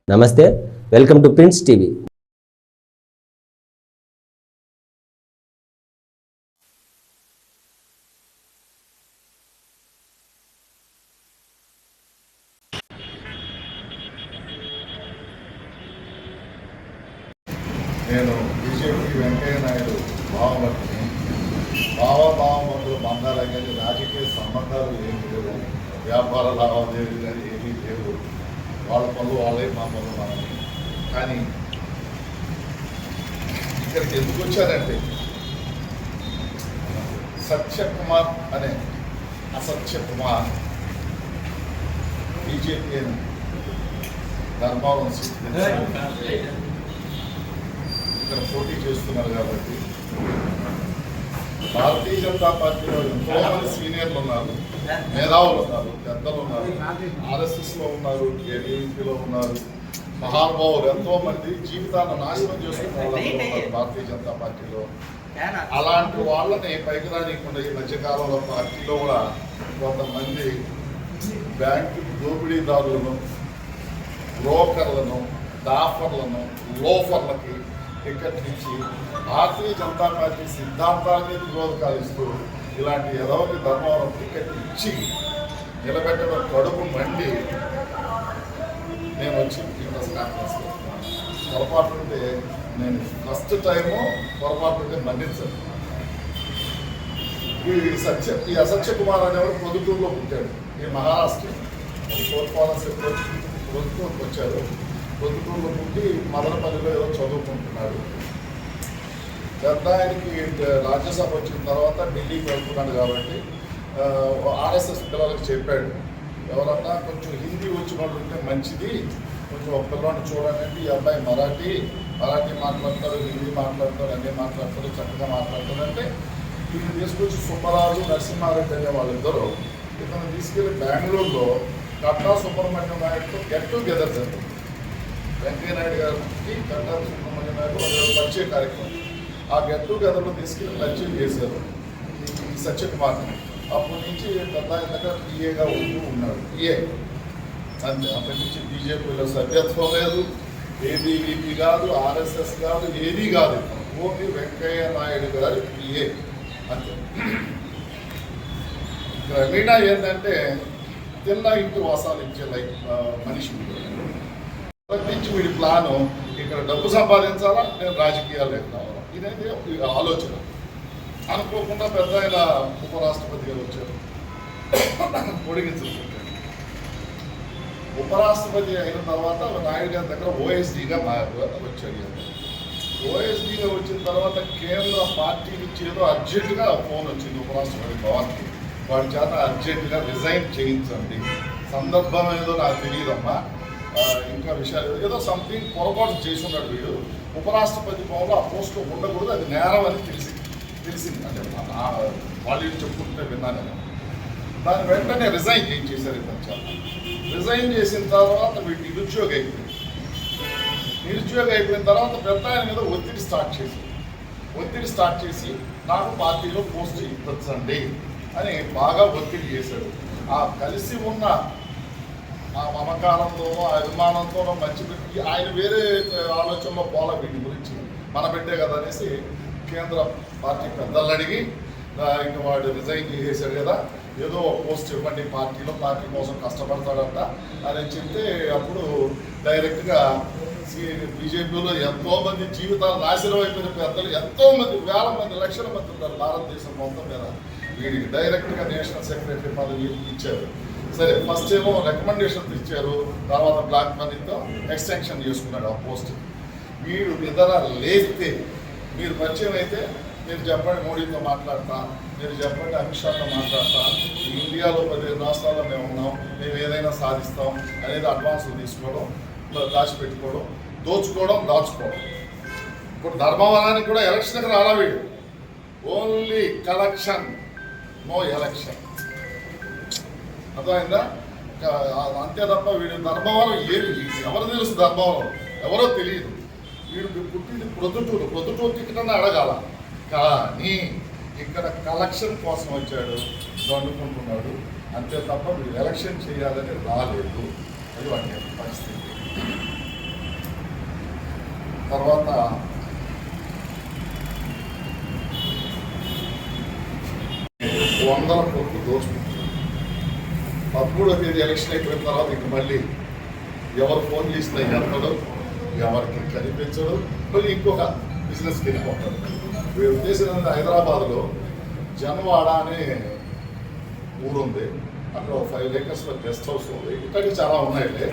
నమస్తే, welcome to prince TV. నేను BJP Venkaiah Naidu భావమర్తిని. భావమతులు బంధాలు కానీ రాజకీయ సంబంధాలు ఏమి లేవు, వ్యాపార లావాదేవీలు కానీ ఏమీ లేవు. వాళ్ళ పనులు వాళ్ళే, మా పనులు మనమే. కానీ ఇక్కడికి ఎందుకు వచ్చారంటే సత్యకుమార్ అనే అసత్య కుమార్ బీజేపీ ధర్మవరం సీట్ ఇక్కడ పోటీ చేస్తున్నారు. కాబట్టి భారతీయ జనతా పార్టీలో ఎంతో మంది సీనియర్లు ఉన్నారు, మేధావులు ఉన్నారు, పెద్దలు ఉన్నారు, ఆర్ఎస్ఎస్లో ఉన్నారు, ఏడీపీలో ఉన్నారు, మహానుభావులు ఎంతో మంది జీవితాలను నాశనం చేసుకున్న వాళ్ళు ఉన్నారు భారతీయ జనతా పార్టీలో. అలాంటి వాళ్ళని పైకి రానియకుండా ఈ మధ్యకాలంలో పార్టీలో కూడా కొంతమంది బ్యాంకు దోపిడీదారులను, బ్రోకర్లను, డాఫర్లను, లోఫర్లకి టికెట్లు ఇచ్చి భారతీయ జనతా పార్టీ సిద్ధాంతాలకి విరోధకాలు ఇస్తూ ఇలాంటి ఎదవకి ధర్మవరం టికెట్ ఇచ్చి నిలబెట్టడం కడుపు మండి నేను వచ్చి ప్రెస్ కాన్ఫరెన్స్ పొరపాటు ఉంటే నేను ఫస్ట్ టైము పొరపాటు ఉంటే మన్నించాను. ఈ అసత్య కుమార్ అనేవాడు పొద్దుటూరులో పుట్టాడు. ఈ మహారాష్ట్ర కోర్పాలసీ పొద్దుటూరుకు వచ్చారు. పొద్దుటూరులో పుట్టి మదనపల్లిలో ఏదో చదువుకుంటున్నాడు. పెద్ద ఆయనకి రాజ్యసభ వచ్చిన తర్వాత ఢిల్లీకి వెళ్తున్నాడు. కాబట్టి ఆర్ఎస్ఎస్ పిల్లలకు చెప్పాడు, ఎవరన్నా కొంచెం హిందీ వచ్చిన వాళ్ళు ఉంటే మంచిది, కొంచెం ఒక పిల్లవాడిని చూడండి. ఈ అబ్బాయి మరాఠీ మాట్లాడతాడు, హిందీ మాట్లాడతాడు, అన్నీ మాట్లాడతాడు, చక్కగా మాట్లాడతాడు అంటే వీళ్ళు తీసుకొచ్చి సుబ్బరాజు, నరసింహారెడ్డి అనే వాళ్ళిద్దరూ ఇతను తీసుకెళ్ళి బెంగళూరులో కట్టా సుబ్రహ్మణ్యం నాయుడుతో గెట్ టుగెదర్ జరిగింది. వెంకయ్య నాయుడు గారికి కట్టా సుబ్రహ్మణ్యం నాయుడు పరిచయ కార్యక్రమం. ఆ గెట్ టుగెదర్లో తీసుకెళ్ళి పరిచయం చేశారు ఈ సత్యకుమార్ని. అప్పటి నుంచి పెద్ద ఆయన దగ్గర పిఏగా ఉంటూ ఉన్నాడు. పిఏ అంతే. అప్పటి నుంచి బీజేపీలో సభ్యత్వం లేదు, ఏబీవీపీ కాదు, ఆర్ఎస్ఎస్ కాదు, ఏదీ కాదు. ఓన్లీ వెంకయ్య నాయుడు గారి పిఏ అంతే. క్రమేణా ఏంటంటే తిన్న ఇంటి వాసాలు ఇచ్చే మనిషి నుంచి వీడి ప్లాను ఇక్కడ డబ్బు సంపాదించాలా, నేను రాజకీయాలు కావాలా, ఇదైతే ఆలోచన. అనుకోకుండా పెద్ద ఆయన ఉపరాష్ట్రపతిగా వచ్చారు, పొడిగించారు. ఉపరాష్ట్రపతి అయిన తర్వాత నాయుడు గారి దగ్గర ఓఎస్డీగా వచ్చాడు. ఓఎస్డీగా వచ్చిన తర్వాత కేంద్ర పార్టీ నుంచి ఏదో అర్జెంటుగా ఫోన్ వచ్చింది ఉపరాష్ట్రపతి భవన్కి, వాడి చేత అర్జెంటుగా రిజైన్ చేయించండి. సందర్భం ఏదో నాకు తెలియదమ్మా, ఇంకా విషయాలు ఏదో సంథింగ్ పొరపాటు చేసి ఉన్నాడు వీడు. ఉపరాష్ట్రపతి భవన్లో ఆ పోస్ట్లో ఉండకూడదు, అది నేరం అని తెలిసింది. అంటే వాళ్ళు చెప్పుకుంటే విన్నాను నేను. దాని వెంటనే రిజైన్ చేయించేశారు. రిజైన్ చేసిన తర్వాత వీడు నిరుద్యోగ అయిపోయిన తర్వాత పెద్ద ఆయన మీద ఒత్తిడి స్టార్ట్ చేసి నాకు పార్టీలో పోస్ట్ ఇప్పించండి అని బాగా ఒత్తిడి చేశాడు. ఆ కలిసి ఉన్న ఆ మమకారంతోనో అభిమానంతోనో మంచి పెట్టి ఆయన వేరే ఆలోచనలో పోల వీటి గురించి మన పెట్టే కదా అనేసి కేంద్ర పార్టీ పెద్దలను అడిగి ఇంకా వాడు రిజైన్ చేసేసాడు కదా, ఏదో పోస్ట్ ఇవ్వండి పార్టీలో, పార్టీ కోసం కష్టపడతాడంట అని చెప్తే అప్పుడు డైరెక్ట్గా బీజేపీలో ఎంతోమంది జీవితాలు నాశనం అయిపోయిన పెద్దలు, ఎంతోమంది వేల మంది, లక్షల మంది ఉన్నారు భారతదేశం మొత్తం మీద. వీడికి డైరెక్ట్గా నేషనల్ సెక్రటరీ పదవి ఇచ్చారు. సరే, ఫస్ట్ ఏమో రికమెండేషన్స్ ఇచ్చారు, తర్వాత బ్లాక్ మనీతో ఎక్స్టెన్షన్ చేసుకున్నాడు ఆ పోస్ట్. వీడు ఇతర లేస్తే మీరు పరిచయం అయితే మీరు చెప్పండి మోడీతో మాట్లాడతా, మీరు చెప్పండి అమిత్ షాతో మాట్లాడతా, ఇండియాలో 15 రాష్ట్రాల్లో మేము ఉన్నాం, మేము ఏదైనా సాధిస్తాం అనేది అడ్వాన్సులు తీసుకోవడం, దాచిపెట్టుకోవడం, దాచుకోవడం. ఇప్పుడు ధర్మవరానికి కూడా ఎలక్షన్కి రాలా వీడు, ఓన్లీ కలెక్షన్, నో ఎలక్షన్. అర్థమైందా? అంతే తప్ప వీడు ధర్మవరం ఏమి ఎవరు తెలుసు, ధర్మవరం ఎవరో తెలియదు. వీడు పుట్టింది ప్రొద్దుటూరు టికెట్ అని అడగాల, కానీ ఇక్కడ కలెక్షన్ కోసం వచ్చాడు, దండుకుంటున్నాడు అంతే తప్ప వీడు ఎలక్షన్ చేయాలని రాలేదు. అది వాటి పరిస్థితి. తర్వాత వందల కోట్లు దోచుకుంటున్నారు. 13వ తేదీ ఎలక్షన్ అయిపోయిన తర్వాత ఇంక మళ్ళీ ఎవరు ఫోన్ చేసినా ఎత్తడు, ఎవరికి కనిపించడు, మళ్ళీ ఇంకొక బిజినెస్కి వెళ్ళిపోతాడు. వీరు ఉద్దేశం హైదరాబాద్లో జన్వాడ అనే ఊరు ఉంది. అక్కడ 5 acres గెస్ట్ హౌస్ ఉంది. ఇక్కడికి చాలా ఉన్నాయి.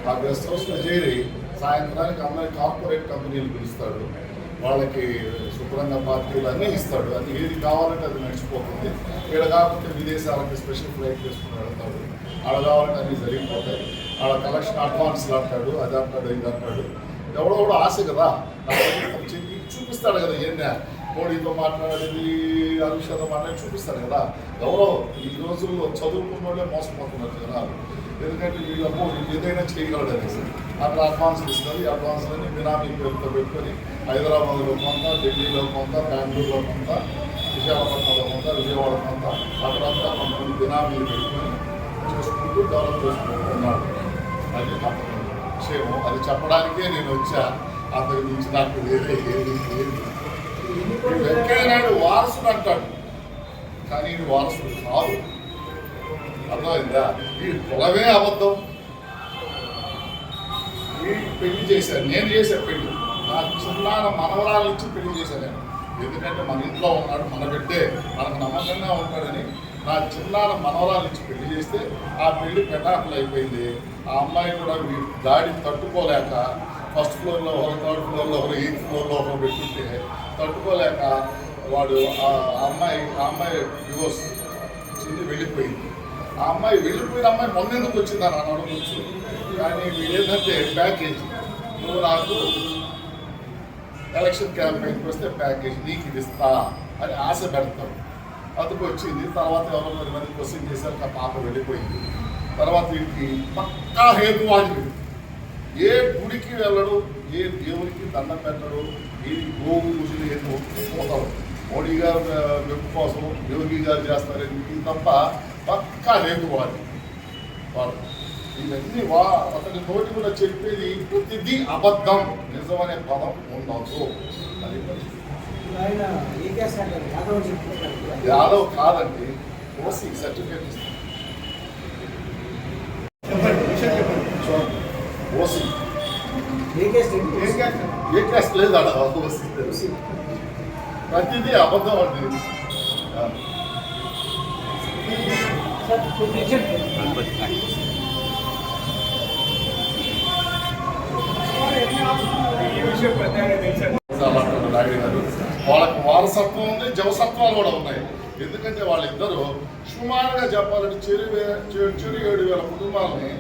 ఆ గెస్ట్ హౌస్లో చేరి సాయంత్రానికి అందరికి కార్పొరేట్ కంపెనీలు పిలుస్తాడు. వాళ్ళకి శుభ్రంగా పార్టీలు అన్నీ ఇస్తాడు. అది ఏది కావాలంటే అది నడిచిపోతుంది. ఇక్కడ కాకపోతే విదేశాలకి స్పెషల్ ఫ్లైట్ వేసుకుని వెళ్తాడు. ఆడ కావాలంటే అన్నీ జరిగిపోతాయి. ఆడ కలెక్షన్ అడ్వాన్స్లు అంటాడు, అది అంటాడు, ఇది అంటాడు. ఎవడో కూడా ఆశ కదా, చెప్పి చూపిస్తాడు కదా. ఏంటా మోడీతో మాట్లాడేది, అమిత్షాతో మాట్లాడి చూపిస్తాడు కదా. ఎవరో ఈ రోజుల్లో చదువుకున్న వాళ్ళే మోసపోతున్నారు జనాలు. ఎందుకంటే వీళ్ళమ్మో ఏదైనా చేయగలడు అనేసి అక్కడ అడ్వాన్స్లు ఇస్తారు. ఈ అడ్వాన్స్లని బినామీ పేరుతో పెట్టుకొని హైదరాబాద్లో కొంత, ఢిల్లీలో కొంత, బెంగళూరులో కొంత, విశాఖపట్నంలో కొంత, విజయవాడ కొంత, అక్కడంతా కొంతమంది బినామీలు పెట్టుకొని చేసుకుంటూ డెవలప్ చేసుకుంటున్నాడు. అది అతని విషయము. అది చెప్పడానికే నేను వచ్చా. అంతకు మించి నాకు వేరే ఏది లేదు. వెంకయ్య నాయుడు వారసుడు అంటాడు, కానీ ఇది వారసుడు కాదు. అర్థమైందా? వీడి కులమే అబద్ధం. వీడికి పెళ్లి చేశాను, నేను చేశాను పెళ్లి. నాకు చిన్నాన మనవరాలు ఇచ్చి పెళ్లి చేశాను నేను. ఎందుకంటే మన ఇంట్లో ఉన్నాడు, మన బిడ్డే, మనకు నమ్మకంగా ఉంటాడని నా చిన్నాన మనవరాలు ఇచ్చి పెళ్లి చేస్తే ఆ పెళ్లి పెటాకులు అయిపోయింది. ఆ అమ్మాయి కూడా వీడి దాడిని తట్టుకోలేక ఫస్ట్ ఫ్లోర్లో ఒకరు, థర్డ్ ఫ్లోర్లో ఒకరు, 8th ఫ్లోర్లో ఒకరు పెట్టుకుంటే తట్టుకోలేక వాడు ఆ అమ్మాయి డివోర్స్ ఇచ్చింది, వెళ్ళిపోయింది. ఆ అమ్మాయి వెళ్ళిపోయిన అమ్మాయి మొన్నెందుకు వచ్చిందని అని అడగచ్చు. కానీ వీడేంటంటే ప్యాకేజ్, నువ్వు నాకు ఎలక్షన్ క్యాంపెయిన్కి వస్తే ప్యాకేజ్ నీకు ఇది ఇస్తా అని ఆశ పెడతాడు. అందుకు వచ్చింది. తర్వాత ఎవరో 10 మంది క్వశ్చన్ చేశారు, ఆ పాప వెళ్ళిపోయింది. తర్వాత వీడికి పక్కా హేతువాది. ఏ గుడికి వెళ్ళడు, ఏ దేవుడికి దండం పెట్టడు, ఏ గోవు ముసులు ఏదో పోతాడు. మోడీ గారు వెప్పు కోసం యోగి గారు చేస్తారని ఇది తప్ప పక్కా హేతువాది వాడు. ఇవన్నీ అతని నోటి కూడా చెప్పేది ప్రతిదీ అబద్ధం, నిజమనే పదం ఉండదు. అది యాదవ్ కాదండి, ఓసీ సర్టిఫికేట్ ఇస్తాం. ఓసీ ఏ క్యాస్ట్ లేదు ఆడ. ఓసీ ప్రతిదీ అబద్ధం అండి. నాయుడు గారు వాళ్ళకి వారసత్వం ఉంది, జవసత్వాలు కూడా ఉన్నాయి. ఎందుకంటే వాళ్ళిద్దరూ సుమారుగా చెప్పాలంటే చెరు 7,000 కుటుంబాలని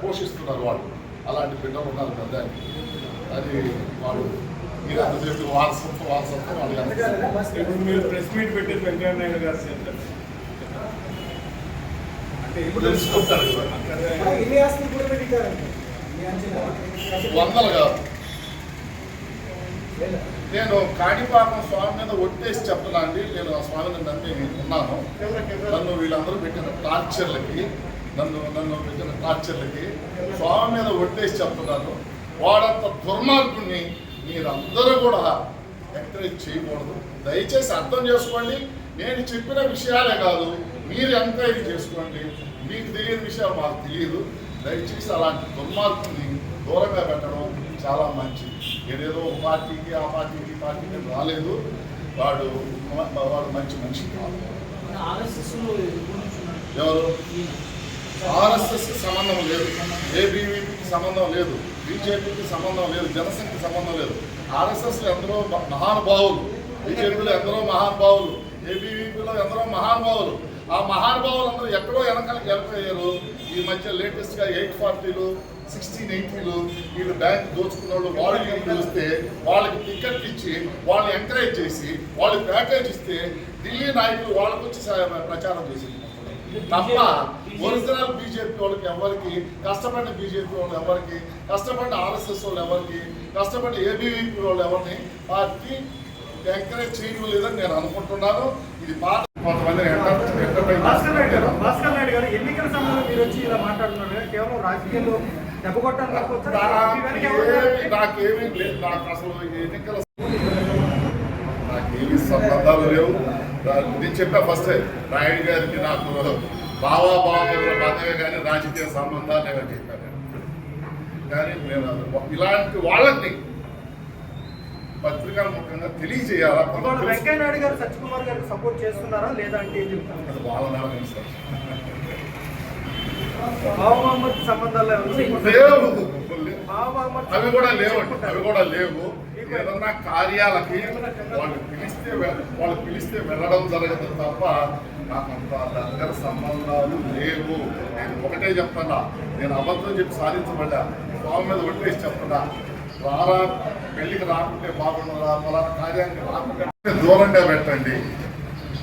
పోషిస్తున్నారు వాళ్ళు. అలాంటి బిడ్డలు ఉన్నారు కదా. అది వాడు మీరు అందజేసి వారసత్వం వాళ్ళు మీరు ప్రెస్ మీట్ పెట్టి వెంకయ్య నాయుడు గారు అంటే తెలుసుకుంటారు. వందలు కాదు. నేను కాణిపాకం స్వామి మీద ఒట్టేసి చెప్తున్నా అండి. నేను ఆ స్వామిని నమ్మి ఉన్నాను. నన్ను వీళ్ళందరూ పెట్టిన టార్చర్లకి స్వామి మీద ఒట్టేసి చెప్తున్నాను. వాడంత దుర్మార్గుణ్ణి మీరందరూ కూడా ఎంకరేజ్ చేయకూడదు. దయచేసి అర్థం చేసుకోండి. నేను చెప్పిన విషయాలే కాదు, మీరు ఎంక్వైరీ చేసుకోండి. మీకు తెలియని విషయాలు మాకు తెలియదు. దయచేసి అలాంటి దుర్మార్గుని దూరంగా పెట్టడం చాలా మంచిది. ఏదేదో ఒక పార్టీకి ఆ పార్టీకి రాలేదు. వాడు మంచి మనిషి కాదు. ఎవరు? ఆర్ఎస్ఎస్కి సంబంధం లేదు, ఏబీవీపీకి సంబంధం లేదు, బీజేపీకి సంబంధం లేదు, జనసేనకి సంబంధం లేదు. ఆర్ఎస్ఎస్లో ఎందరో మహానుభావులు, బీజేపీలో ఎందరో మహానుభావులు, ఏబీవీపీలో ఎందరో మహానుభావులు. ఆ మహానుభావులందరూ ఎక్కడో వెనకాలకి ఈ మధ్య లేటెస్ట్గా 840లు 1680లు వీళ్ళు బ్యాంక్ దోచుకున్న వాళ్ళు వీళ్ళు వస్తే వాళ్ళకి టికెట్ ఇచ్చి వాళ్ళని ఎంకరేజ్ చేసి వాళ్ళు ప్యాకేజ్ ఇస్తే ఢిల్లీ నాయకులు వాళ్ళకి వచ్చి ప్రచారం చేసింది తప్ప ఒరిజినల్ బీజేపీ వాళ్ళకి ఎవరికి, కష్టపడిన బీజేపీ వాళ్ళు ఎవరికి, కష్టపడిన ఆర్ఎస్ఎస్ వాళ్ళు ఎవరికి, కష్టపడిన ఏబీవీపీ వాళ్ళు ఎవరిని పార్టీ ఎంకరేజ్ చేయడం లేదని నేను అనుకుంటున్నాను. ఇది పాత కొంతమంది భాస్కర్ నాయుడు గారు ఎన్నికల సమయంలో మీరు వచ్చి ఇలా మాట్లాడుతున్నారు. కేవలం రాజకీయాల్లో దెబ్బ కొట్టాలి తప్ప నాకేమీ లేదు. నాకు అసలు ఎన్నికల నాకేమీ సంబంధాలు లేవు. నేను చెప్పా ఫస్ట్ నాయుడు గారికి నాకు బావా బాధవే కానీ రాజకీయ సంబంధాలు లేవని చెప్పాను. కానీ నేను ఇలాంటి వాళ్ళని పత్రికా ముఖ్యంగా తెలియజేయాలా. వెంకయ్య నాయుడు గారు సత్యకుమార్ గారికి సపోర్ట్ చేస్తున్నారా లేదా అంటే ఏం చెప్తారు? అది వాళ్ళ నాన్న సార్ బావమహమ్మద్ సంబంధాలు లేవు. అవి కూడా లేవు. ఏదన్నా కార్యాలకి వాళ్ళు పిలిస్తే వెళ్ళడం జరగదు తప్ప నాకు అంత దగ్గర సంబంధాలు లేవు. నేను ఒకటే చెప్తున్నా, నేను అబద్ధం చెప్పి సాధించబడ్డా. స్వామి మీద ఒట్టేసి చెప్తున్నా, రారా పెళ్లికి రాకుంటే బాగుండరా, పలానా కార్యానికి రాకుంటే దూరంగా పెట్టండి.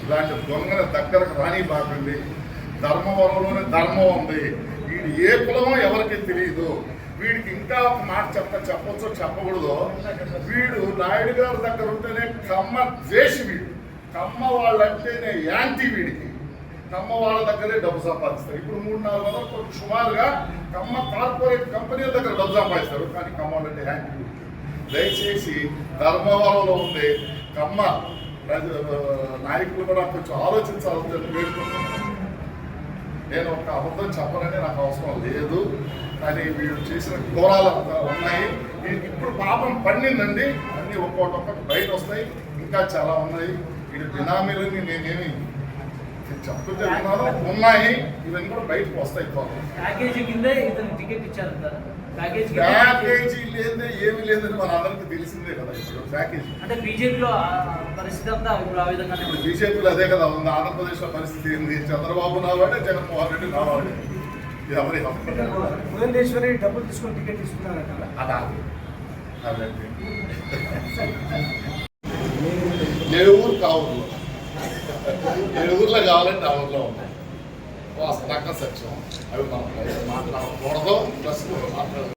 ఇలాంటి దొంగని దగ్గరకు రాని బాగుంది. ధర్మవరంలోనే ధర్మం ఉంది. వీడు ఏ కులమో ఎవరికి తెలియదు. వీడికి ఇంకా ఒక మాట చెప్పొచ్చో చెప్పకూడదు. వీడు నాయుడు గారి దగ్గర ఉంటేనే కమ్మ ద్వేషి. వీడు కమ్మ వాళ్ళంటేనే యాంటీ. వీడికి కమ్మ వాళ్ళ దగ్గరే డబ్బు సంపాదిస్తారు. ఇప్పుడు 3-4 వందల సుమారుగా కమ్మ కార్పొరేట్ కంపెనీల దగ్గర డబ్బు సంపాదిస్తారు. కానీ కమ్మ వాళ్ళంటే యాంటీ. దయచేసి ధర్మవరంలో ఉండే కమ్మ నాయకులు కూడా కొంచెం ఆలోచించాలని వేడుకుంటున్నాను. నేను ఒక అబద్ధం చెప్పనని నాకు అవసరం లేదు. కానీ వీడు చేసిన ఘోరాలు ఉన్నాయి. వీడికి ఇప్పుడు పాపం పండిందండి. అన్నీ ఒక్కొక్కటి బయట వస్తాయి. ఇంకా చాలా ఉన్నాయి. వీడి బినామీలని నేనేమి చెప్తుంటే విన్నాను. ఉన్నాయి. ఇవన్నీ కూడా బయటకు వస్తాయి. ప్యాకేజీ కింద ఇతను టికెట్ ఇచ్చారంటారా? ప్యాకేజీ లేదే ఏమి లేదని మన అందరికీ తెలిసిందే కదా. ఇప్పుడు ప్యాకేజీ అంటే బీజేపీలో పరిస్థితి అంతా ఇప్పుడు ఆ విధంగా ఇప్పుడు బీజేపీలో అదే కదా ఉంది. ఆంధ్రప్రదేశ్లో పరిస్థితి ఏంది? చంద్రబాబు నావాడే, జగన్మోహన్ రెడ్డి నావాడే. ఎవరి భువనేశ్వరి డబ్బులు తీసుకొని టికెట్ తీసుకున్నారంట. అదండి ఏ ఊరు కావాలి, ఏ ఊర్లో కావాలంటే ఆ ఊర్లో ఉన్నాయి. వాస్తవంగా సత్యం. అవి మనం మాట్లాడకూడదు. ప్లస్ మాట్లాడదు.